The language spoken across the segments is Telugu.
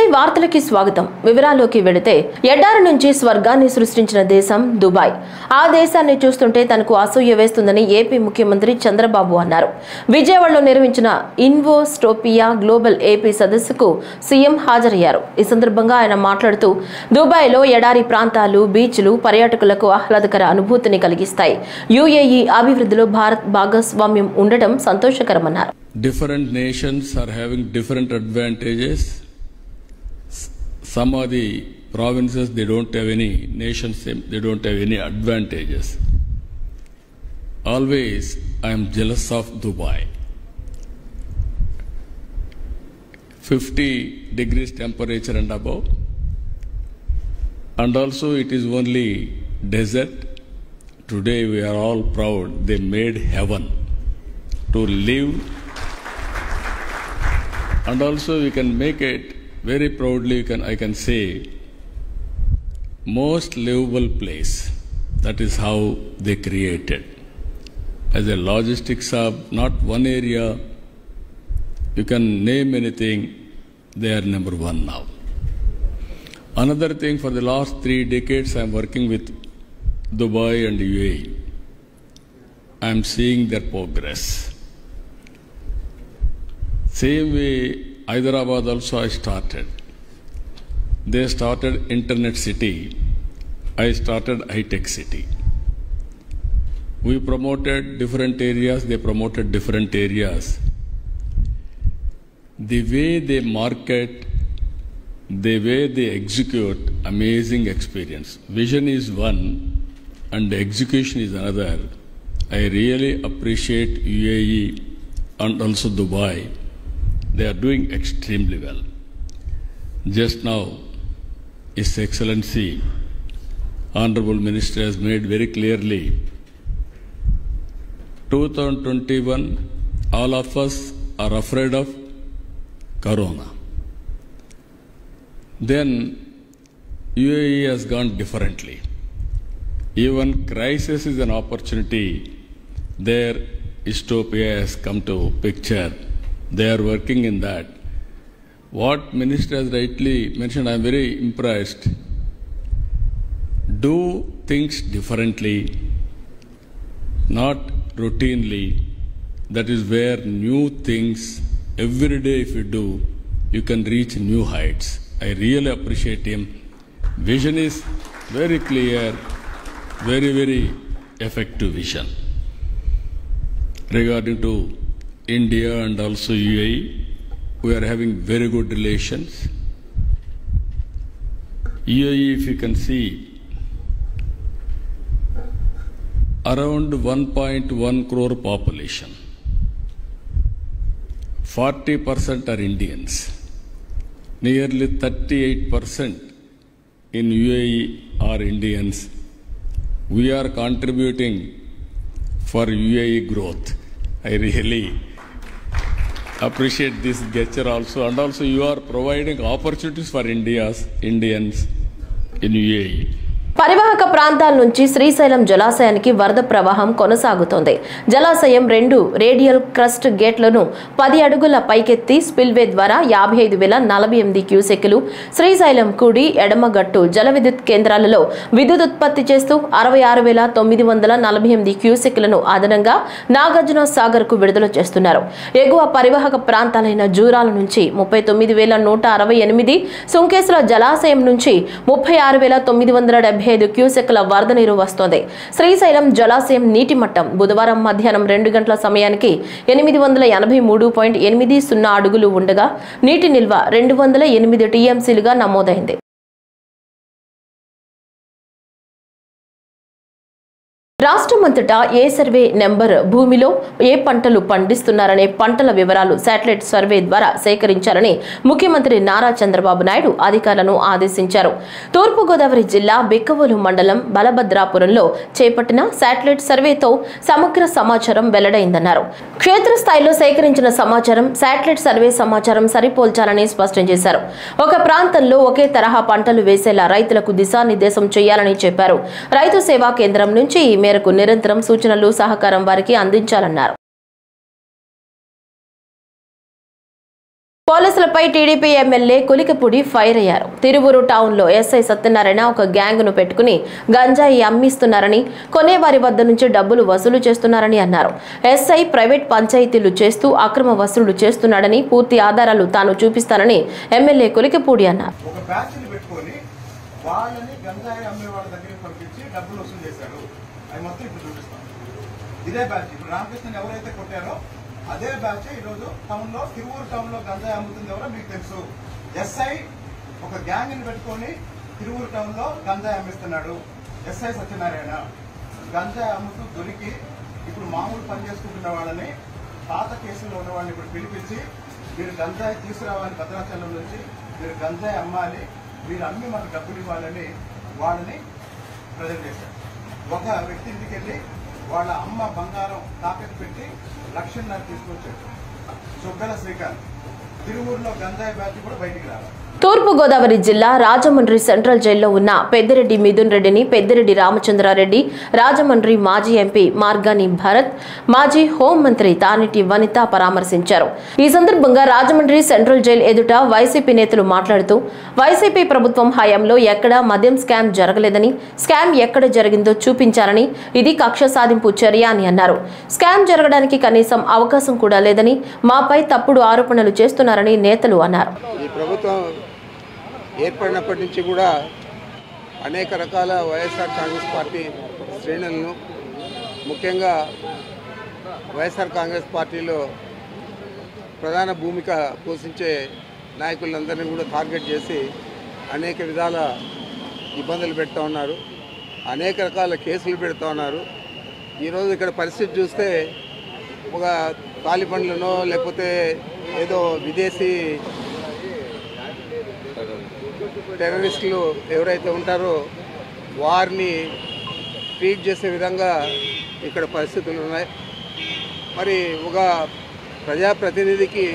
దుబాయ్ వార్తలకి స్వాగతం. వివరాల్లోకి వెళితే ఎడారి నుంచి స్వర్గాన్ని సృష్టించిన దేశం దుబాయ్. ఆ దేశాన్ని చూస్తుంటే తనకు అసూయ వేస్తుందని ఏపీ ముఖ్యమంత్రి చంద్రబాబు అన్నారు. విజయవాడలో నిర్వహించిన ఇన్వోస్టోపియా గ్లోబల్ ఏపీ సదస్సుకు సీఎం హాజరయ్యారు. ఈ సందర్భంగా ఆయన మాట్లాడుతూ దుబాయ్లో ఎడారి ప్రాంతాలు, బీచ్లు పర్యాటకులకు ఆహ్లాదకర అనుభూతిని కలిగిస్తాయి. యుఏఈ అభివృద్ధిలో భారత్ భాగస్వామ్యం ఉండటం సంతోషకరమన్నారు. Different nations are having different advantages. Some of the provinces, they don't have any nations, they don't have any advantages. Always I am jealous of Dubai. 50 degrees temperature and above, and also it is only desert. Today we are all proud they made heaven to live, and also we can make it very proudly. I can say most livable place. That is how they created. As a logistics hub, not one area, you can name anything, they are number one now. Another thing, for the last 3 decades I am working with Dubai and UAE. I am seeing their progress. Same way, Hyderabad also I started. They started Internet City. I started high-tech city. We promoted different areas, they promoted different areas. The way they market, the way they execute, amazing experience. Vision is one and execution is another. I really appreciate UAE and also Dubai. They are doing extremely well. Just now, His Excellency, Honorable Minister has made very clearly, 2021, all of us are afraid of Corona. Then UAE has gone differently. Even crisis is an opportunity. Their Istopia has come to picture. They are working in that. What Minister has rightly mentioned, I am very impressed. Do things differently, not routinely. That is where new things, every day if you do, you can reach new heights. I really appreciate him. Vision is very clear, very, very effective vision. Regarding to India and also UAE, we are having very good relations. UAE, if you can see, around 1.1 crore population. 40% are Indians. Nearly 38% in UAE are Indians. We are contributing for UAE growth. I really appreciate this gesture also, and also you are providing opportunities for Indians in UAE. పరివాహక ప్రాంతాల నుంచి శ్రీశైలం జలాశయానికి వరద ప్రవాహం కొనసాగుతోంది. జలాశయం 2 రేడియల్ క్రస్ట్ గేట్లను 10 అడుగుల పైకెత్తి స్పిల్వే ద్వారా 55,048 క్యూసెక్కులు శ్రీశైలం కుడి ఎడమగట్టు జల విద్యుత్ కేంద్రాలలో విద్యుత్ ఉత్పత్తి చేస్తూ 66,948 క్యూసెక్కులను అదనంగా నాగార్జున సాగర్ కు విడుదల చేస్తున్నారు. ఎగువ పరివాహక ప్రాంతాలైన జూరాల నుంచి 39,168, సుంకేశ్వర జలాశయం నుంచి 36,975 క్యూసెక్ల వరద నీరు వస్తోంది. శ్రీశైలం జలాశయం నీటి మట్టం బుధవారం మధ్యాహ్నం 2 గంటల సమయానికి 883.80 అడుగులు ఉండగా నీటి నిల్వ 208 టీఎంసీలుగా నమోదైంది. రాష్ట్రమంతటా ఏ సర్వే నెంబర్ భూమిలో ఏ పంటలు పండిస్తున్నారనే పంటల వివరాలు శాటిలైట్ సర్వే ద్వారా సేకరించాలని ముఖ్యమంత్రి నారా చంద్రబాబు నాయుడు అధికారులను ఆదేశించారు. తూర్పుగోదావరి జిల్లా బిక్కవోలు మండలం బలభద్రాపురంలో చేపట్టిన శాటిలైట్ సర్వేతో సమగ్ర సమాచారం వెల్లడైందన్నారు. క్షేత్రస్థాయిలో సేకరించిన సమాచారం శాటిలైట్ సర్వే సమాచారం సరిపోల్చాలని స్పష్టం చేశారు. ఒక ప్రాంతంలో ఒకే తరహా పంటలు వేసేలా రైతులకు దిశానిర్దేశం చేయాలని చెప్పారు. రైతు సేవా కేంద్రం నుంచి ఈ మేరకు నిరంతరం సూచనలు సహకారం వారికి అందించాలన్నారు. పోలీసులపై టీడీపీ ఎమ్మెల్యే కులికపూడి ఫైర్ అయ్యారు. తిరువూరు టౌన్లో ఎస్ఐ సత్యనారాయణ ఒక గ్యాంగ్ను పెట్టుకుని గంజాయి అమ్మిస్తున్నారని, కొనేవారి వద్ద నుంచి డబ్బులు వసూలు చేస్తున్నారని అన్నారు. ఎస్ఐ ప్రైవేట్ పంచాయతీలు చేస్తూ అక్రమ వసూలు చేస్తున్నాడని, పూర్తి ఆధారాలు తాను చూపిస్తానని ఎమ్మెల్యే కులికపూడి అన్నారు. అదే బ్యాచ్ ఈ రోజు టౌన్ లో తిరువూరు టౌన్ లో గంజాయి అమ్ముతుంది ఎవరో మీకు తెలుసు. ఎస్ఐ ఒక గ్యాంగ్ ని పెట్టుకొని తిరువూరు టౌన్ లో గంజాయి అమ్మిస్తున్నాడు. ఎస్ఐ సత్యనారాయణ గంజాయి అమ్ముతూ దొరికి ఇప్పుడు మామూలు పని చేసుకుంటున్న వాళ్ళని, పాత కేసుల్లో ఉన్న వాళ్ళని ఇప్పుడు పిలిపించి మీరు గంజాయి తీసుకురావాలి, భద్రాచలం నుంచి మీరు గంజాయి అమ్మాలి, మీరు అమ్మి మాకు డబ్బులు ఇవ్వాలని వాళ్ళని ప్రజెంట్ చేశారు. ఒక వ్యక్తి ఇంటికి వెళ్ళి వాళ్ళ అమ్మ బంగారం తాకట్టు పెట్టి 1.5 లక్షలు తీసుకొచ్చాడు. చొగ్గల శ్రీకాంత్. తిరువూరులో గంజాయి బ్యాచ్ కూడా బయటికి రావాలి. తూర్పు గోదావరి జిల్లా రాజమండ్రి సెంట్రల్ జైల్లో ఉన్న పెద్దిరెడ్డి మిథున్ రెడ్డిని పెద్దిరెడ్డి రామచంద్రారెడ్డి, రాజమండ్రి మాజీ ఎంపీ మార్గాని భరత్, మాజీ హోంమంత్రి తానేటి వనిత పరామర్శించారు. ఈ సందర్భంగా రాజమండ్రి సెంట్రల్ జైలు ఎదుట వైసీపీ నేతలు మాట్లాడుతూ, వైసీపీ ప్రభుత్వం హయాంలో ఎక్కడా మద్యం స్కామ్ జరగలేదని, స్కామ్ ఎక్కడ జరిగిందో చూపించారని, ఇది కక్ష సాధింపు చర్య అని అన్నారు. స్కామ్ జరగడానికి కనీసం అవకాశం కూడా లేదని, మాపై తప్పుడు ఆరోపణలు చేస్తున్నారని నేతలు అన్నారు. ఏర్పడినప్పటి నుంచి కూడా అనేక రకాల వైఎస్ఆర్ కాంగ్రెస్ పార్టీ శ్రేణులను, ముఖ్యంగా వైఎస్ఆర్ కాంగ్రెస్ పార్టీలో ప్రధాన భూమిక పోషించే నాయకులందరినీ కూడా టార్గెట్ చేసి అనేక విధాల ఇబ్బందులు పెడుతూ ఉన్నారు, అనేక రకాల కేసులు పెడుతూ ఉన్నారు. ఈరోజు ఇక్కడ పరిస్థితి చూస్తే ఒక తాలిబన్లనో లేకపోతే ఏదో విదేశీ టెర్రరిస్టులు ఎవరైతే ఉంటారో వారిని ట్రీట్ చేసే విధంగా ఇక్కడ పరిస్థితులు ఉన్నాయి. మరి ఒక ప్రజాప్రతినిధికి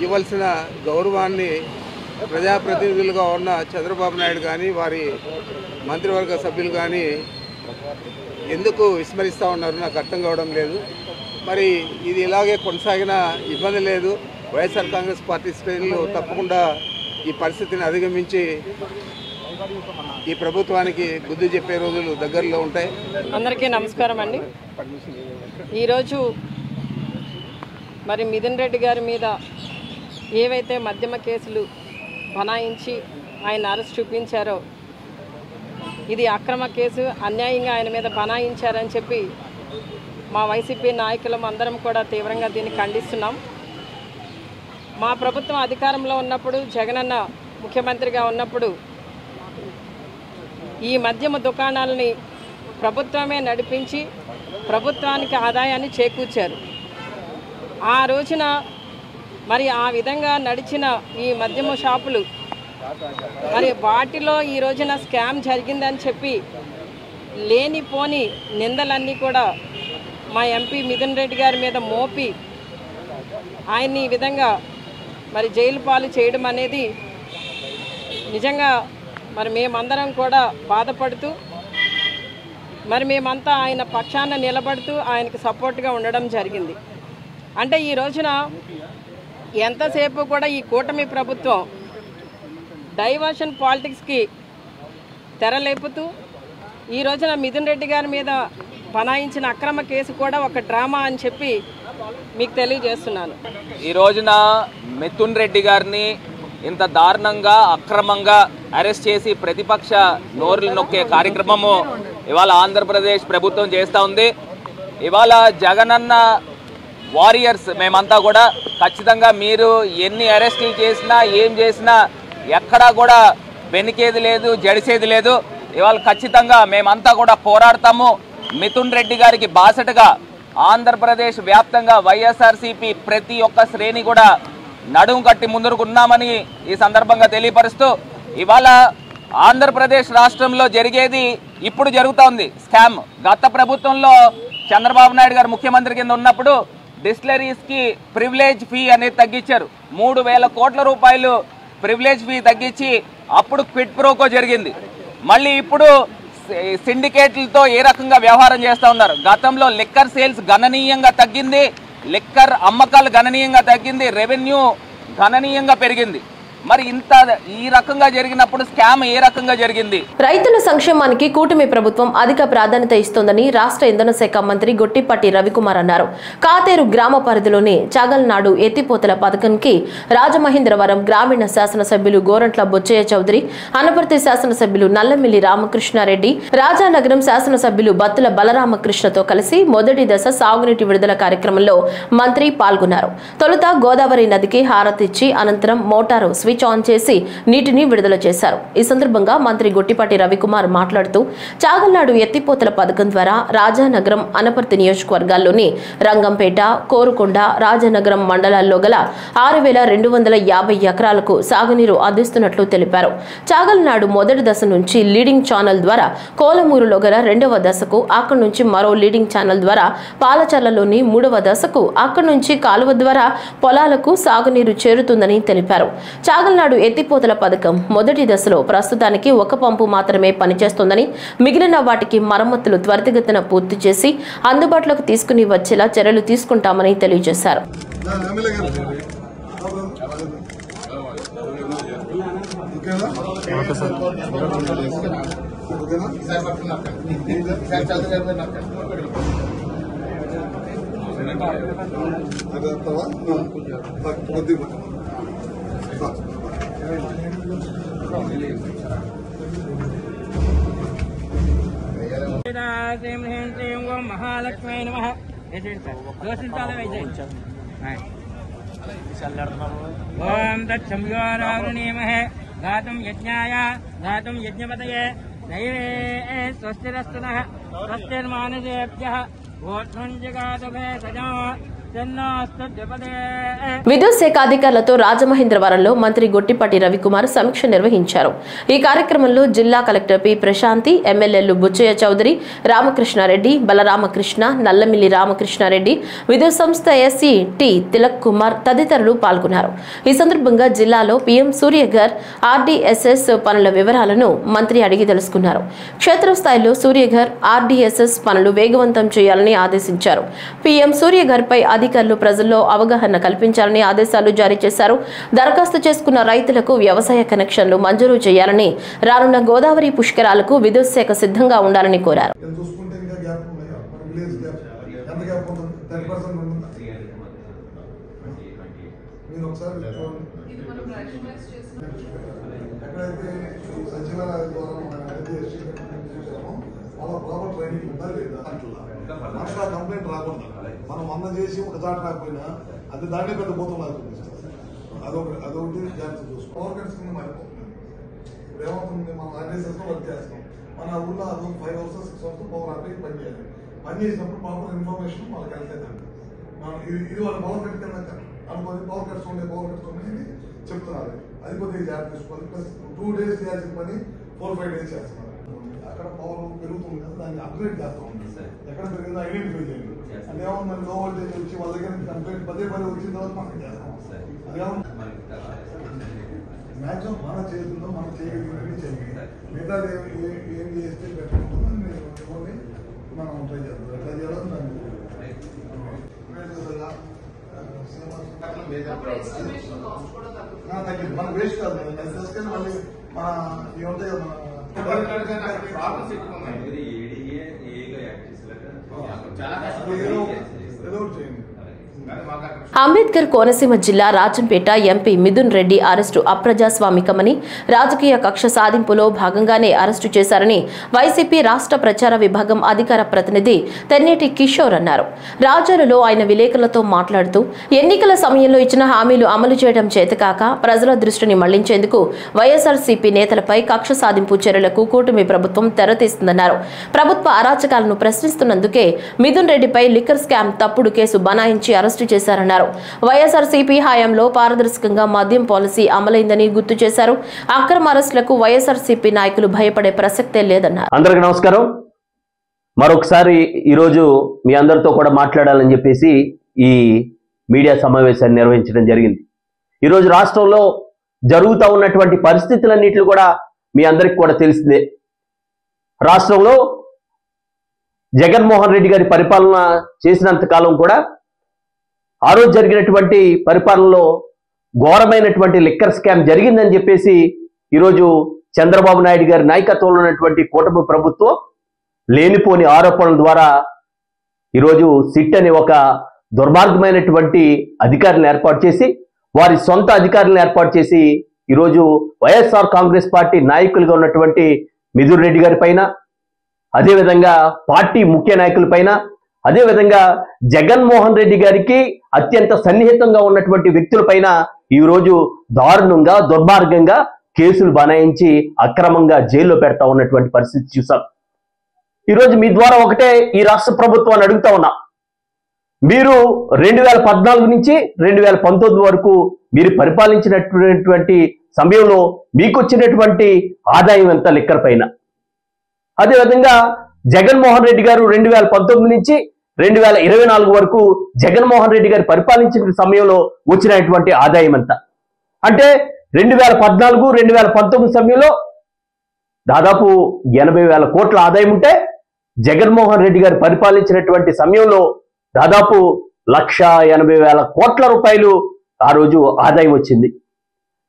ఇవ్వాల్సిన గౌరవాన్ని ప్రజాప్రతినిధులుగా ఉన్న చంద్రబాబు నాయుడు కానీ వారి మంత్రివర్గ సభ్యులు కానీ ఎందుకు విస్మరిస్తూ ఉన్నారు నాకు అర్థం కావడం లేదు. మరి ఇది ఇలాగే కొనసాగిన ఇబ్బంది లేదు. వైఎస్ఆర్ కాంగ్రెస్ పార్టీ శ్రేణులు తప్పకుండా ఈ పరిస్థితిని అధిగమించి ఈ ప్రభుత్వానికి బుద్ధి చెప్పే రోజులు దగ్గరలో ఉంటాయి. అందరికీ నమస్కారం అండి. ఈరోజు మరి మిథున్ రెడ్డి గారి మీద ఏవైతే మద్యమ కేసులు బనాయించి ఆయన అరెస్ట్ చూపించారో ఇది అక్రమ కేసు, అన్యాయంగా ఆయన మీద బనాయించారని చెప్పి మా వైసీపీ నాయకులం అందరం కూడా తీవ్రంగా దీన్ని ఖండిస్తున్నాం. మా ప్రభుత్వం అధికారంలో ఉన్నప్పుడు, జగనన్న ముఖ్యమంత్రిగా ఉన్నప్పుడు ఈ మద్యమ దుకాణాలని ప్రభుత్వమే నడిపించి ప్రభుత్వానికి ఆదాయాన్ని చేకూర్చారు. ఆ రోజున మరి ఆ విధంగా నడిచిన ఈ మద్యమ షాపులు మరి వాటిలో ఈ రోజున స్కామ్ జరిగిందని చెప్పి లేనిపోని నిందలన్నీ కూడా మా ఎంపీ మిథున్ రెడ్డి గారి మీద మోపి ఆయన్ని ఈ విధంగా మరి జైలు పాలు చేయడం అనేది నిజంగా మరి మేమందరం కూడా బాధపడుతూ మరి మేమంతా ఆయన పక్షాన నిలబడుతూ ఆయనకు సపోర్ట్గా ఉండడం జరిగింది. అంటే ఈ రోజున ఎంతసేపు కూడా ఈ కూటమి ప్రభుత్వం డైవర్షన్ పాలిటిక్స్కి తెరలేపుతూ ఈ రోజున మిథున్ రెడ్డి గారి మీద బనాయించిన అక్రమ కేసు కూడా ఒక డ్రామా అని చెప్పి మీకు తెలియజేస్తున్నాను. ఈ రోజున మిథున్ రెడ్డి గారిని ఇంత దారుణంగా అక్రమంగా అరెస్ట్ చేసి ప్రతిపక్ష నోరులు నొక్కే కార్యక్రమము ఇవాళ ఆంధ్రప్రదేశ్ ప్రభుత్వం చేస్తూ ఉంది. ఇవాళ జగనన్న వారియర్స్ మేమంతా కూడా ఖచ్చితంగా మీరు ఎన్ని అరెస్టులు చేసినా ఏం చేసినా ఎక్కడా కూడా వెనుకేది లేదు, జడిసేది లేదు. ఇవాళ ఖచ్చితంగా మేమంతా కూడా పోరాడతాము. మిథున్ రెడ్డి గారికి బాసటగా ఆంధ్రప్రదేశ్ వ్యాప్తంగా వైఎస్ఆర్సీపీ ప్రతి ఒక్క శ్రేణి కూడా నడుము కట్టి ముందుకున్నామని ఈ సందర్భంగా తెలియపరుస్తూ ఇవాళ ఆంధ్రప్రదేశ్ రాష్ట్రంలో జరిగేది ఇప్పుడు జరుగుతూ ఉంది స్కామ్. గత ప్రభుత్వంలో చంద్రబాబు నాయుడు గారు ముఖ్యమంత్రి కింద ఉన్నప్పుడు డిస్టిలరీస్కి ప్రివిలేజ్ ఫీ అనేది తగ్గించారు. 3,000 కోట్ల రూపాయలు ప్రివిలేజ్ ఫీ తగ్గించి అప్పుడు క్విట్ ప్రోకో జరిగింది. మళ్ళీ ఇప్పుడు సిండికేట్లతో ఏ రకంగా వ్యవహారం చేస్తూ ఉన్నారు. గతంలో లిక్కర్ సేల్స్ గణనీయంగా తగ్గింది, లిక్కర్ అమ్మకాలు గణనీయంగా తగ్గింది, రెవెన్యూ గణనీయంగా పెరిగింది. మరి ఇంత ఈ రకంగా జరిగినప్పుడు స్కామ్ ఏ రకంగా జరిగింది? రైతుల సంక్షేమానికి కూటమి ప్రభుత్వం అధిక ప్రాధాన్యత ఇస్తోందని రాష్ట్ర ఇంధన శాఖ మంత్రి గొట్టిపాటి రవికుమార్ అన్నారు. కాతేరు గ్రామ పరిధిలోని చాగల్నాడు ఎత్తిపోతల పథకంకి రాజమహేంద్రవరం గ్రామీణ శాసనసభ్యులు గోరంట్ల బొచ్చయ్య చౌదరి, అనపర్తి శాసనసభ్యులు నల్లమిల్లి రామకృష్ణారెడ్డి, రాజానగరం శాసనసభ్యులు బత్తుల బలరామకృష్ణతో కలిసి మొదటి దశ సాగునీటి విడుదల కార్యక్రమంలో మంత్రి పాల్గొన్నారు. తొలుత గోదావరి నదికి హారతిచ్చి అనంతరం మోటారు స్విచ్ ఆన్ చేసి నీటిని విడుదల చేశారు. ఈ సందర్భంగా మంత్రి గొట్టిపాటి రవికుమార్ మాట్లాడుతూ చాగల్నాడు ఎత్తిపోతల పథకం ద్వారా రాజానగరం, అనపర్తి నియోజకవర్గాల్లోని రంగంపేట, కోరుకొండ, రాజానగరం మండలాల్లో గల 6,250 ఎకరాలకు సాగునీరు అందిస్తున్నట్లు తెలిపారు. చాగల్నాడు మొదటి దశ నుంచి లీడింగ్ ఛానల్ ద్వారా కోలమూరులో గల రెండవ దశకు, అక్కడి నుంచి మరో లీడింగ్ ఛానల్ ద్వారా పాలచర్లలోని మూడవ దశకు, అక్కడి నుంచి కాలువ ద్వారా పొలాలకు సాగునీరు చేరుతుందని తెలిపారు. చాగల్నాడు ఎత్తిపోతల పథకం మొదటి దశలో ప్రస్తుతానికి ఒక పంపు మాత్రమే పనిచేస్తోందని, మిగిలిన వాటికి మరమ్మతులు త్వరితగతిన పూర్తి చేసి అందుబాటులోకి తీసుకుని వచ్చేలా చర్యలు తీసుకుంటామని తెలియజేశారు. महालक्ष्मी नमः ओम तत्संयोरावृणीमहे गातुं यज्ञाय गातुं यज्ञपतये दैवे स्वस्तिरस्तु नः स्वस्तिर्मानसेभ्यः वोत्सञ्जगातुभे सजा విద్యుత్ శాఖ అధికారులతో రాజమహేంద్రవరంలో మంత్రి గొట్టిపాటి రవికుమార్ సమీక్ష నిర్వహించారు. ఈ కార్యక్రమంలో జిల్లా కలెక్టర్ పి ప్రశాంతి, ఎమ్మెల్యేలు బుచ్చయ్య చౌదరి, రామకృష్ణారెడ్డి, బలరామకృష్ణ, నల్లమిల్లి రామకృష్ణారెడ్డి, విద్యుత్ సంస్థ ఎస్సీ టి తిలక్ కుమార్ తదితరులు పాల్గొన్నారు. ఈ సందర్భంగా జిల్లాలో పీఎం సూర్యఘర్, ఆర్డీఎస్ఎస్ పనుల వివరాలను మంత్రి అడిగి తెలుసుకున్నారు. క్షేత్రస్థాయిలో సూర్యఘర్, ఆర్డీఎస్ఎస్ పనులు వేగవంతం చేయాలని ఆదేశించారు. పీఎం సూర్యఘర్ పై అధికారులు ప్రజల్లో అవగాహన కల్పించాలని ఆదేశాలు జారీ చేశారు. దరఖాస్తు చేసుకున్న రైతులకు వ్యవసాయ కనెక్షన్లు మంజూరు చేయాలని, రానున్న గోదావరి పుష్కరాలకు విద్యుత్ శాఖ సిద్ధంగా ఉండాలని కోరారు. కంప్లైంట్ రాకూడదు. మనం 100 చేసి ఒక చాట రాకపోయినా అది దాంట్లో పెద్ద పోతం అదొకటి జాగ్రత్త చూసుకో. పవర్ కట్స్ కింద మారిపోతుంది. ఇప్పుడు ఏమవుతుంది, మనం ఆర్డీఎస్ఎస్ వర్క్ చేస్తాం, మన ఊళ్ళో అది 5 hours 6 hours పవర్ ఆపరేట్ పని చేయాలి. పని చేసినప్పుడు ప్రాపర్ ఇన్ఫర్మేషన్ వాళ్ళకి వెళ్తాయి. మనం ఇది వాళ్ళ పవర్ కట్ కింద అనుకోని పవర్ కట్స్ ఉన్నాయి చెప్తున్నారు. అది కొద్దిగా జాగ్రత్త తీసుకోవాలి. ప్లస్ 2 days చేయాల్సిన పని 4-5 days చేస్తున్నారు. అక్కడ పవర్ పెరుగుతుంది కదా, దాన్ని అప్గ్రేడ్ చేస్తూ ఉంటుంది. ఎక్కడ పెరిగిందో ఐడెంటిఫై చేయండి. అదేమన్నా లో వోల్టేజ్ వచ్చి వాళ్ళ దగ్గర కంప్లైంట్ పదే వచ్చిన తర్వాత మనం చేస్తాం. అదేమన్నా మ్యాక్సిమం మన చేతుల్లో మనం చేయగలిగినవి చేయాలి. మిగతా ఏం చేస్తే పెట్టుకుంటుందని మనం ట్రై చేస్తాం. ఎట్లా చేయాలో దాన్ని తగ్గింది. మన వేస్ట్ కాదు, తీసుకెళ్ళి మళ్ళీ మన ఏముంటాయి కదా అంబేద్కర్ కోనసీమ జిల్లా రాజంపేట ఎంపీ మిథున్ రెడ్డి అరెస్టు అప్రజాస్వామికమని, రాజకీయ కక్ష సాధింపులో భాగంగానే అరెస్టు చేశారని వైసీపీ రాష్ట్ర ప్రచార విభాగం అధికార ప్రతినిధి తెన్నేటి కిషోర్ అన్నారు. రాజాలలో ఆయన విలేకరులతో మాట్లాడుతూ ఎన్నికల సమయంలో ఇచ్చిన హామీలు అమలు చేయడం చేతకాక ప్రజల దృష్టిని మళ్లించేందుకు వైఎస్ఆర్సీపీ నేతలపై కక్ష సాధింపు చర్యలకు కూటమి ప్రభుత్వం తెరతీస్తుందన్నారు. ప్రభుత్వ అరాచకాలను ప్రశ్నిస్తున్నందుకే మిథున్ రెడ్డిపై లిక్కర్ స్కామ్ తప్పుడు కేసు బనాయించి అరెస్టు చేశారన్నారు. వైఎస్ఆర్సీపీ హయాంలో పారదర్శకంగా మద్యం పాలసీ అమలైందని గుర్తు చేశారు. అక్రమ అరెస్టులకు వైఎస్ఆర్సీపీ నాయకులు భయపడే ప్రసక్తే లేదన్నారు. అందరికీ నమస్కారం. మరొకసారి ఈరోజు మీ అందరితో కూడా మాట్లాడాలని చెప్పేసి ఈ మీడియా సమావేశాన్ని నిర్వహించడం జరిగింది. ఈరోజు రాష్ట్రంలో జరుగుతూ ఉన్నటువంటి పరిస్థితులన్నింటినీ కూడా మీ అందరికీ కూడా తెలిసిందే. రాష్ట్రంలో జగన్మోహన్ రెడ్డి గారి పరిపాలన చేసినంత కాలం కూడా ఆ రోజు జరిగినటువంటి పరిపాలనలో ఘోరమైనటువంటి లిక్కర్ స్కామ్ జరిగిందని చెప్పేసి ఈరోజు చంద్రబాబు నాయుడు గారి నాయకత్వంలో ఉన్నటువంటి కూటమి ప్రభుత్వం లేనిపోని ఆరోపణల ద్వారా ఈరోజు సిట్ అనే ఒక దుర్మార్గమైనటువంటి అధికారులను ఏర్పాటు చేసి వారి సొంత అధికారులను ఏర్పాటు చేసి ఈరోజు వైఎస్ఆర్ కాంగ్రెస్ పార్టీ నాయకులుగా ఉన్నటువంటి మిథున్ రెడ్డి గారి పైన, అదేవిధంగా పార్టీ ముఖ్య నాయకుల పైన, అదేవిధంగా జగన్మోహన్ రెడ్డి గారికి అత్యంత సన్నిహితంగా ఉన్నటువంటి వ్యక్తుల పైన ఈరోజు దారుణంగా దుర్మార్గంగా కేసులు బనాయించి అక్రమంగా జైల్లో పెడతా ఉన్నటువంటి పరిస్థితి చూసాం. ఈరోజు మీ ద్వారా ఒకటే ఈ రాష్ట్ర ప్రభుత్వాన్ని అడుగుతా ఉన్నా, మీరు 2014 నుంచి 2019 వరకు మీరు పరిపాలించినటువంటి సమయంలో మీకు వచ్చినటువంటి ఆదాయం ఎంత లిక్కర్ పైన? అదేవిధంగా జగన్మోహన్ రెడ్డి గారు 2019 నుంచి 2024 వరకు జగన్మోహన్ రెడ్డి గారు పరిపాలించిన సమయంలో వచ్చినటువంటి ఆదాయం ఎంత? అంటే 2014, 2019 సమయంలో దాదాపు 80,000 కోట్ల ఆదాయం ఉంటే జగన్మోహన్ రెడ్డి గారు పరిపాలించినటువంటి సమయంలో దాదాపు 1,80,000 కోట్ల రూపాయలు ఆ రోజు ఆదాయం వచ్చింది.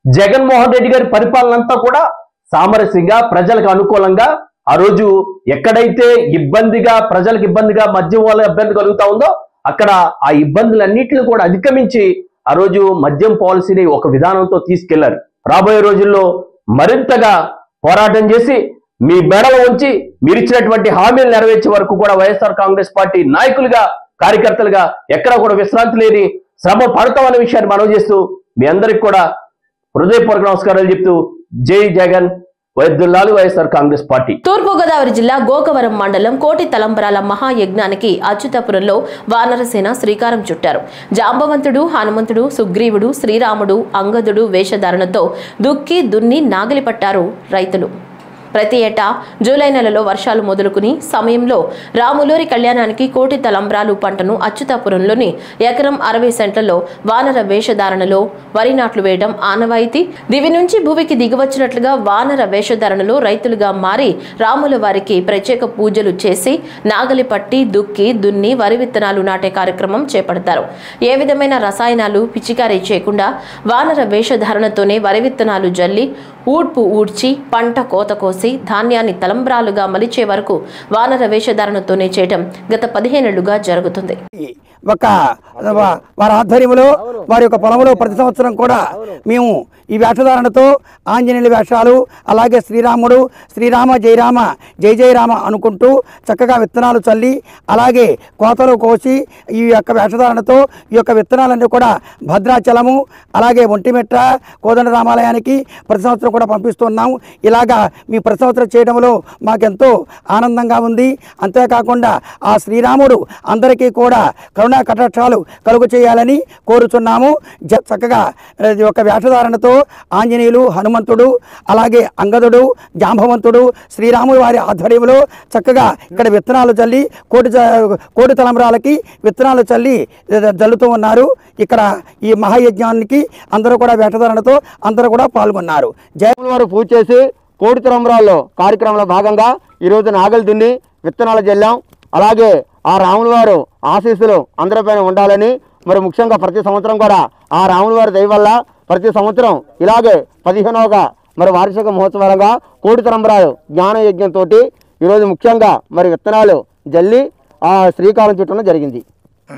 జగన్మోహన్ రెడ్డి గారి పరిపాలన అంతా కూడా సామరస్యంగా ప్రజలకు అనుకూలంగా ఆ రోజు ఎక్కడైతే ఇబ్బందిగా ప్రజలకు ఇబ్బందిగా మద్యం వల్ల ఇబ్బంది కలుగుతా ఉందో అక్కడ ఆ ఇబ్బందులన్నింటిని కూడా అధిగమించి ఆ రోజు మద్యం పాలసీని ఒక విధానంతో తీసుకెళ్లారు. రాబోయే రోజుల్లో మరింతగా పోరాటం చేసి మీ బెడలు ఉంచి మీరిచ్చినటువంటి హామీలు నెరవేర్చే వరకు కూడా వైఎస్ఆర్ కాంగ్రెస్ పార్టీ నాయకులుగా కార్యకర్తలుగా ఎక్కడ కూడా విశ్రాంతి లేని శ్రమ పడతామనే విషయాన్ని మనవి చేస్తూ మీ అందరికి కూడా హృదయపూర్వక నమస్కారాలు చెప్తూ జై జగన్, వైద్యుల్లాలు వైఎస్ఆర్ కాంగ్రెస్ పార్టీ. తూర్పుగోదావరి జిల్లా గోకవరం మండలం కోటి తలంబరాల మహాయజ్ఞానికి అచ్యుతాపురంలో వానరసేన శ్రీకారం చుట్టారు. జాంబవంతుడు, హనుమంతుడు, సుగ్రీవుడు, శ్రీరాముడు, అంగదుడు వేషధారణతో దుక్కి దున్ని నాగలి పట్టారు రైతులు. ప్రతి ఏటా జూలై నెలలో వర్షాలు మొదలుకుని సమయంలో రాములూరి కళ్యాణానికి కోటి తలంబ్రాలు పంటను అచ్యుతాపురంలోని ఎకరం 60 సెంట్లలో వానర వేషధారణలో వరి నాట్లు వేయడం ఆనవాయితీ. దివి నుంచి భూమికి దిగివచ్చినట్లుగా వానర వేషధారణలో రైతులుగా మారి రాముల వారికి ప్రత్యేక పూజలు చేసి నాగలి పట్టి దుక్కి దున్ని వరి విత్తనాలు నాటే కార్యక్రమం చేపడతారు. ఏ విధమైన రసాయనాలు పిచికారీ చేయకుండా వానర వేషధారణతోనే వరి విత్తనాలు జల్లి ఊడ్పు ఊడ్చి పంట కోత కోసి ధాన్యాన్ని తలంబ్రాలుగా మలిచే వరకు వానర వేషధారణతోనే చేయడం గత 15 ఏళ్లుగా జరుగుతుంది. వారి ఆధ్వర్యంలో వారి యొక్క పొలంలో ప్రతి సంవత్సరం కూడా మేము ఈ వేషధారణతో ఆంజనేయుల వేషాలు, అలాగే శ్రీరాముడు, శ్రీరామ జయరామ జయ జయరామ అనుకుంటూ చక్కగా విత్తనాలు చల్లి అలాగే కోతలు కోసి ఈ యొక్క వేషధారణతో ఈ యొక్క విత్తనాలన్నీ కూడా భద్రాచలము అలాగే ఒంటిమిట్ట కోదండ రామాలయానికి ప్రతి సంవత్సరం కూడా పంపిస్తున్నాము. ఇలాగా మీ ప్రతి సంవత్సరం చేయడంలో మాకెంతో ఆనందంగా ఉంది. అంతేకాకుండా ఆ శ్రీరాముడు అందరికీ కూడా కరుణా కటాక్షాలు కలుగు చేయాలని కోరుచున్నాము. చక్కగా ఒక వేషధారణతో ఆంజనేయులు, హనుమంతుడు, అలాగే అంగదుడు, జాంబవంతుడు, శ్రీరాముడు వారి ఆధ్వర్యంలో చక్కగా ఇక్కడ విత్తనాలు చల్లి కోటి తలంబ్రాలకి విత్తనాలు చల్లి జల్లుతూ ఉన్నారు. ఇక్కడ ఈ మహాయజ్ఞానికి అందరూ కూడా వేషధారణతో అందరూ కూడా పాల్గొన్నారు. జయముల వారు పూజ చేసి కోటి తలంబ్రాల్లో కార్యక్రమంలో భాగంగా ఈరోజు నాగలి దున్ని విత్తనాలు జల్లాం. అలాగే ఆ రాముల వారు ఆశీస్సులు అందరిపైన ఉండాలని మరి ముఖ్యంగా ప్రతి సంవత్సరం కూడా ఆ రాముల వారి దయ వల్ల ప్రతి సంవత్సరం ఇలాగే 15వ మరి వార్షిక మహోత్సవాలుగా కోటి తలంబ్రాలు జ్ఞాన యజ్ఞంతో ఈరోజు ముఖ్యంగా మరి విత్తనాలు జల్లి ఆ శ్రీకారం చుట్టడం జరిగింది.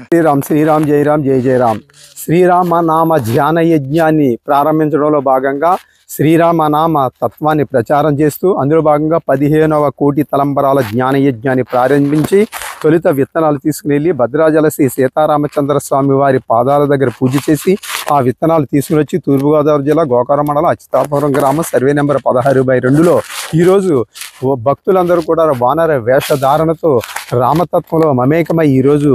శ్రీరామ్ శ్రీరామ్ జయరామ్ జయ జయరామ్ శ్రీరామ నామ ధ్యాన యజ్ఞాన్ని ప్రారంభించడంలో భాగంగా శ్రీరామ నామ తత్వాన్ని ప్రచారం చేస్తూ అందులో భాగంగా 15వ కోటి తలంబరాల జ్ఞాన యజ్ఞాన్ని ప్రారంభించి తొలుత విత్తనాలు తీసుకుని వెళ్ళి భద్రాచల శ్రీ సీతారామచంద్ర స్వామి వారి పాదాల దగ్గర పూజ చేసి ఆ విత్తనాలు తీసుకుని వచ్చి తూర్పుగోదావరి జిల్లా గోకవరం మండలం అచ్యుతాపురం గ్రామం సర్వే నెంబర్ 16/2లో ఈరోజు భక్తులందరూ కూడా వానర వేషధారణతో రామతత్వంలో మమేకమై ఈరోజు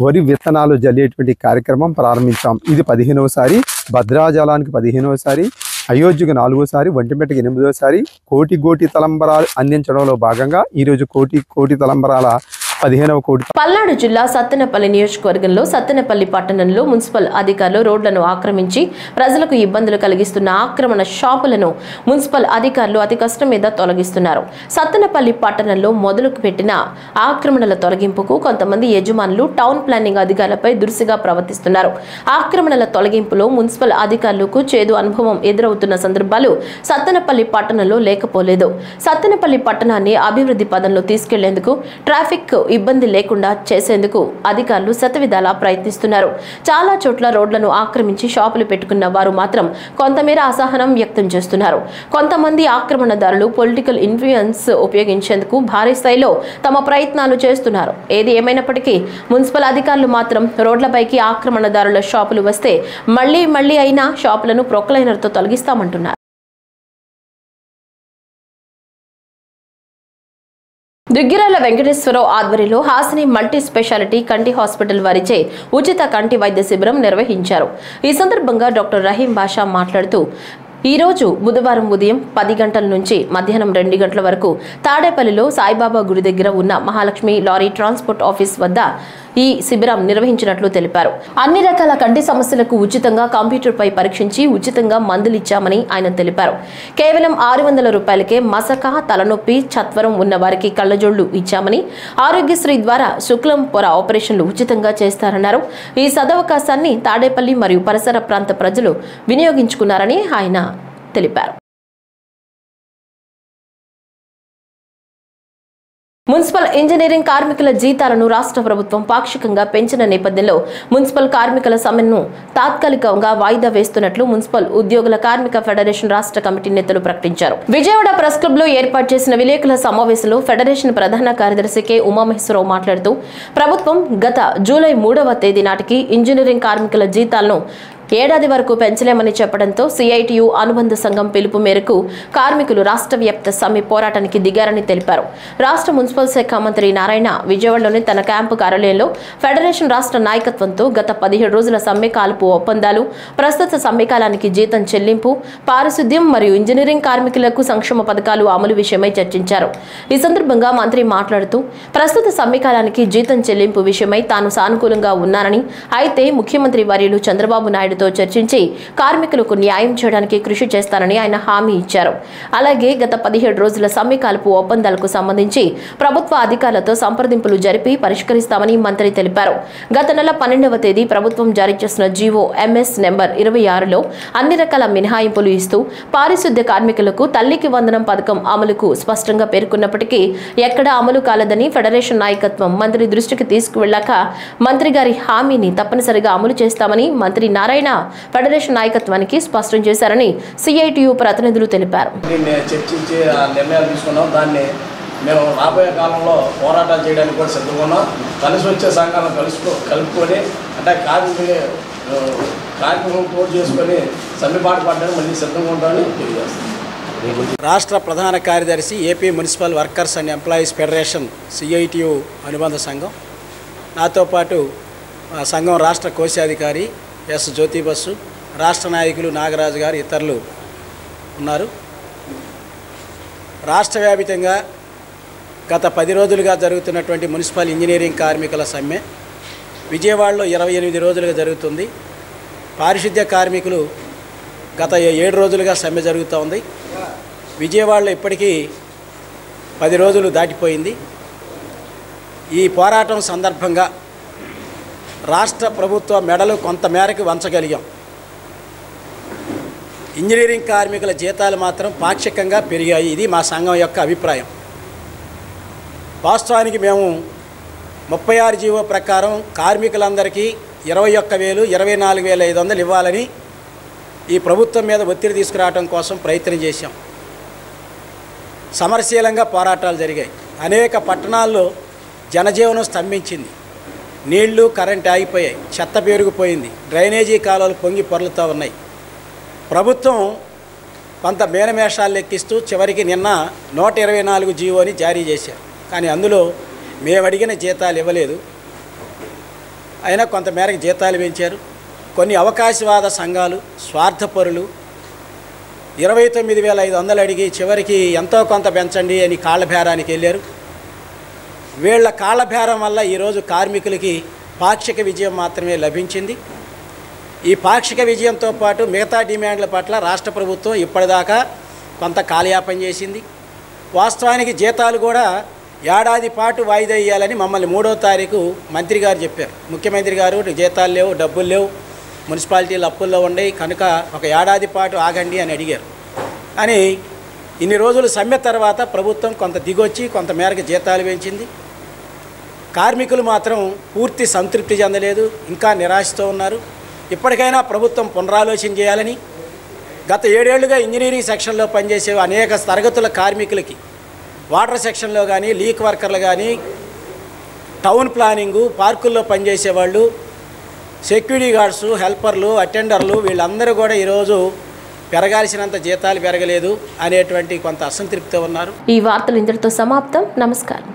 వరి విత్తనాలు జల్లేటువంటి కార్యక్రమం ప్రారంభించాం. ఇది 15వసారి, భద్రాచలానికి 15వసారి, అయోధ్యకు 4వసారి, ఒంటిమిట్టకి 8వసారి కోటి తలంబరాలు అందించడంలో భాగంగా ఈరోజు కోటి తలంబరాల 15వ కోటి. పల్నాడు జిల్లా సత్తెనపల్లి నియోజకవర్గంలో సత్తెనపల్లి పట్టణంలో మున్సిపల్ అధికారులు రోడ్లను ఆక్రమించి ప్రజలకు ఇబ్బందులు కలిగిస్తున్న ఆక్రమణ షాపులను మున్సిపల్ అధికారులు అతి కష్టం మీద తొలగిస్తున్నారు. సత్తెనపల్లి పట్టణంలో మొదలుకు పెట్టిన ఆక్రమణల తొలగింపుకు కొంతమంది యజమానులు టౌన్ ప్లానింగ్ అధికారులపై దురుసుగా ప్రవర్తిస్తున్నారు. ఆక్రమణల తొలగింపులో మున్సిపల్ అధికారులకు చేదు అనుభవం ఎదురవుతున్న సందర్భాలు సత్తెనపల్లి పట్టణంలో లేకపోలేదు. సత్తెనపల్లి పట్టణాన్ని అభివృద్ధి పదంలో తీసుకెళ్లేందుకు ట్రాఫిక్ ఇబ్బంది లేకుండా చేసేందుకు అధికారులు శతవిధాలా ప్రయత్నిస్తున్నారు. చాలా చోట్ల రోడ్లను ఆక్రమించి షాపులు పెట్టుకున్న వారు మాత్రం కొంతమేర అసహనం వ్యక్తం చేస్తున్నారు. కొంతమంది ఆక్రమణదారులు పొలిటికల్ ఇన్ఫ్లుయెన్స్ ఉపయోగించేందుకు భారీ స్థాయిలో తమ ప్రయత్నాలు చేస్తున్నారు. ఏది ఏమైనప్పటికీ మున్సిపల్ అధికారులు మాత్రం రోడ్లపైకి ఆక్రమణదారుల షాపులు వస్తే మళ్లీ అయినా షాపులను ప్రొక్లైనర్తో తొలగిస్తామంటున్నారు. దుగ్గిరాల వెంకటేశ్వరరావు ఆధ్వర్యంలో హాసిని మల్టీ స్పెషాలిటీ కంటి హాస్పిటల్ వారిచే ఉచిత కంటి వైద్య శిబిరం నిర్వహించారు. ఈ సందర్భంగా డాక్టర్ రహీం బాషా మాట్లాడుతూ ఈ రోజు బుధవారం ఉదయం 10 గంటల నుంచి మధ్యాహ్నం 2 గంటల వరకు తాడేపల్లిలో సాయిబాబా గుడి దగ్గర ఉన్న మహాలక్ష్మి లారీ ట్రాన్స్పోర్ట్ ఆఫీస్ వద్ద ఈ శిబిరం నిర్వహించినట్లు తెలిపారు. అన్ని రకాల కంటి సమస్యలకు ఉచితంగా కంప్యూటర్పై పరీక్షించి ఉచితంగా మందులిచ్చామని ఆయన తెలిపారు. కేవలం 600 రూపాయలకే మసక, తలనొప్పి, చత్వరం ఉన్న వారికి కళ్లజోళ్లు ఇచ్చామని, ఆరోగ్యశ్రీ ద్వారా శుక్లం పొర ఆపరేషన్లు ఉచితంగా చేస్తారన్నారు. ఈ సదవకాశాన్ని తాడేపల్లి మరియు పరిసర ప్రాంత ప్రజలు వినియోగించుకున్నారని ఆయన తెలిపారు. మున్సిపల్ ఇంజనీరింగ్ కార్మికుల జీతాలను రాష్ట్ర ప్రభుత్వం పాక్షికంగా పెంచిన నేపథ్యంలో మున్సిపల్ కార్మికుల సమ్మెను తాత్కాలికంగా వాయిదా వేస్తున్నట్లు మున్సిపల్ ఉద్యోగుల కార్మిక ఫెడరేషన్ రాష్ట్ర కమిటీ నేతలు ప్రకటించారు. విజయవాడ ప్రెస్ క్లబ్ లో ఏర్పాటు చేసిన విలేకరుల సమావేశంలో ఫెడరేషన్ ప్రధాన కార్యదర్శి కె ఉమామహేశ్వరరావు మాట్లాడుతూ ప్రభుత్వం గత జూలై 3వ తేదీ నాటికి ఇంజనీరింగ్ కార్మికుల జీతాలను ఏడాది వరకు పెంచలేమని చెప్పడంతో సిఐటియు అనుబంధ సంఘం పిలుపు మేరకు కార్మికులు రాష్ట్ర వ్యాప్త సమ్మె పోరాటానికి దిగారని తెలిపారు. రాష్ట్ర మున్సిపల్ శాఖ మంత్రి నారాయణ విజయవాడలోని తన క్యాంపు కార్యాలయంలో ఫెడరేషన్ రాష్ట్ర నాయకత్వంతో గత 17 రోజుల సమ్మె కాల్పు ఒప్పందాలు, ప్రస్తుత సమ్మె కాలానికి జీతం చెల్లింపు, పారిశుద్ధ్యం మరియు ఇంజనీరింగ్ కార్మికులకు సంక్షేమ పథకాలు అమలు విషయమై చర్చించారు. ఈ సందర్భంగా మంత్రి మాట్లాడుతూ ప్రస్తుత సమ్మె కాలానికి జీతం చెల్లింపు విషయమై తాను సానుకూలంగా ఉన్నానని, అయితే ముఖ్యమంత్రి వర్యులు చంద్రబాబు నాయుడు చర్చించి కార్మికులకు న్యాయం చేయడానికి కృషి చేస్తానని ఆయన హామీ ఇచ్చారు. అలాగే గత 17 రోజుల సమ్మె కాల్పు ఒప్పందాలకు సంబంధించి ప్రభుత్వ అధికారులతో సంప్రదింపులు జరిపి పరిష్కరిస్తామని మంత్రి తెలిపారు. గత నెల 12వ తేదీ ప్రభుత్వం జారీ చేసిన జీవో MS నెంబర్ 26లో అన్ని రకాల మినహాయింపులు ఇస్తూ పారిశుద్ధ్య కార్మికులకు తల్లికి వందనం పథకం అమలుకు స్పష్టంగా పేర్కొన్నప్పటికీ ఎక్కడా అమలు కాలేదని ఫెడరేషన్ నాయకత్వం మంత్రి దృష్టికి తీసుకువెళ్లాక మంత్రి గారి హామీని తప్పనిసరిగా అమలు చేస్తామని మంత్రి నారాయణ ఫెడరేషన్ నాయకత్వానికి స్పష్టం చేశారని సిఐటియు ప్రతినిధులు తెలిపారు. చర్చించి నిర్ణయాలు తీసుకున్నాం. దాన్ని మేము రాబోయే కాలంలో పోరాటాలు చేయడానికి కూడా సిద్ధంగా ఉన్నాం. కలిసి వచ్చే సంఘాలను కలుపుకొని అంటే కార్మికులను తోడు చేసుకొని సమ్మెబాటు పడడానికి మళ్ళీ సిద్ధంగా ఉంటామని తెలియజేస్తాం. రాష్ట్ర ప్రధాన కార్యదర్శి AP municipal workers and employees federation CITU అనుబంధ సంఘం, నాతో పాటు సంఘం రాష్ట్ర కోశాధికారి ఎస్ జ్యోతి బస్సు, రాష్ట్ర నాయకులు నాగరాజు గారు, ఇతరులు ఉన్నారు. రాష్ట్ర వ్యాప్తంగా గత 10 రోజులుగా జరుగుతున్నటువంటి మున్సిపల్ ఇంజనీరింగ్ కార్మికుల సమ్మె విజయవాడలో 28 రోజులుగా జరుగుతుంది. పారిశుద్ధ్య కార్మికులు గత 7 రోజులుగా సమ్మె జరుగుతూ ఉంది. విజయవాడలో ఇప్పటికీ 10 రోజులు దాటిపోయింది. ఈ పోరాటం సందర్భంగా రాష్ట్ర ప్రభుత్వ మెడలు కొంతమేరకు వంచగలిగాం. ఇంజనీరింగ్ కార్మికుల జీతాలు మాత్రం పాక్షికంగా పెరిగాయి. ఇది మా సంఘం యొక్క అభిప్రాయం. వాస్తవానికి మేము 36 జీవో ప్రకారం కార్మికులందరికీ 21,000, 24,500 ఇవ్వాలని ఈ ప్రభుత్వం మీద ఒత్తిడి తీసుకురావడం కోసం ప్రయత్నం చేశాం. సమరశీలంగా పోరాటాలు జరిగాయి. అనేక పట్టణాల్లో జనజీవనం స్తంభించింది. నీళ్లు, కరెంట్ ఆగిపోయాయి, చెత్త పెరిగిపోయింది, డ్రైనేజీ కాలువలు పొంగి పొరలుతూ ఉన్నాయి. ప్రభుత్వం కొంత మేనమేషాలు లెక్కిస్తూ చివరికి నిన్న 124 జీవోని జారీ చేశారు. కానీ అందులో మేము అడిగిన జీతాలు ఇవ్వలేదు. అయినా కొంతమేరకు జీతాలు పెంచారు. కొన్ని అవకాశవాద సంఘాలు, స్వార్థపరులు 29,500 అడిగి చివరికి ఎంతో కొంత పెంచండి అని కాళ్ళ బేరానికి వెళ్ళారు. వీళ్ల కాళ్ళబేరం వల్ల ఈరోజు కార్మికులకి పాక్షిక విజయం మాత్రమే లభించింది. ఈ పాక్షిక విజయంతో పాటు మిగతా డిమాండ్ల పట్ల రాష్ట్ర ప్రభుత్వం ఇప్పటిదాకా కొంత కాలయాపన చేసింది. వాస్తవానికి జీతాలు కూడా ఏడాది పాటు వాయిదా ఇవ్వాలని మమ్మల్ని 3వ తారీఖు మంత్రి గారు చెప్పారు. ముఖ్యమంత్రి గారు జీతాలు లేవు, డబ్బులు లేవు, మున్సిపాలిటీలు అప్పుల్లో ఉండేవి కనుక ఒక ఏడాది పాటు ఆగండి అని అడిగారు. అని ఇన్ని రోజులు సమ్మె తర్వాత ప్రభుత్వం కొంత దిగొచ్చి కొంత మేరకు జీతాలు పెంచింది. కార్మికులు మాత్రం పూర్తి సంతృప్తి చెందలేదు, ఇంకా నిరాశతో ఉన్నారు. ఇప్పటికైనా ప్రభుత్వం పునరాలోచన చేయాలని, గత 7 ఏళ్లుగా ఇంజనీరింగ్ సెక్షన్లో పనిచేసే అనేక తరగతుల కార్మికులకి వాటర్ సెక్షన్లో కానీ, లీక్ వర్కర్లు కానీ, టౌన్ ప్లానింగు, పార్కుల్లో పనిచేసేవాళ్ళు, సెక్యూరిటీ గార్డ్స్, హెల్పర్లు, అటెండర్లు వీళ్ళందరూ కూడా ఈరోజు పెరగాల్సినంత జీతాలు పెరగలేదు అనేటువంటి కొంత అసంతృప్తితో ఉన్నారు. ఈ వార్తలు ఇంతటితో సమాప్తం. నమస్కారం.